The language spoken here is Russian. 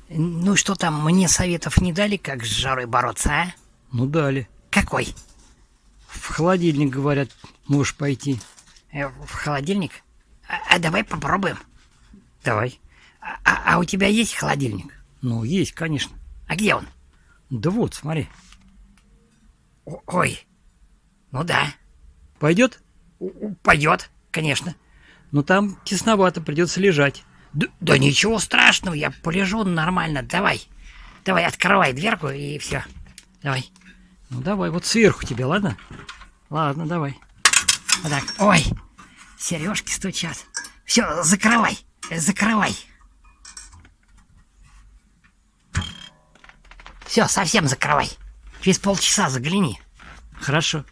Ну что там, мне советов не дали, как с жарой бороться, а? Ну, дали. Какой? В холодильник, говорят, можешь пойти. В холодильник? А давай попробуем. Давай. А у тебя есть холодильник? Ну, есть, конечно. А где он? Да вот, смотри. Ой, ну да. Пойдет? Пойдет, конечно. Но там тесновато, придется лежать. Да ничего страшного, я полежу нормально. Давай, открывай дверку и все. Давай. Ну, давай, вот сверху тебе, ладно? Ладно, давай. Вот так. Ой, сережки стучат. Все, закрывай. Все, совсем закрывай. Через полчаса загляни. Хорошо.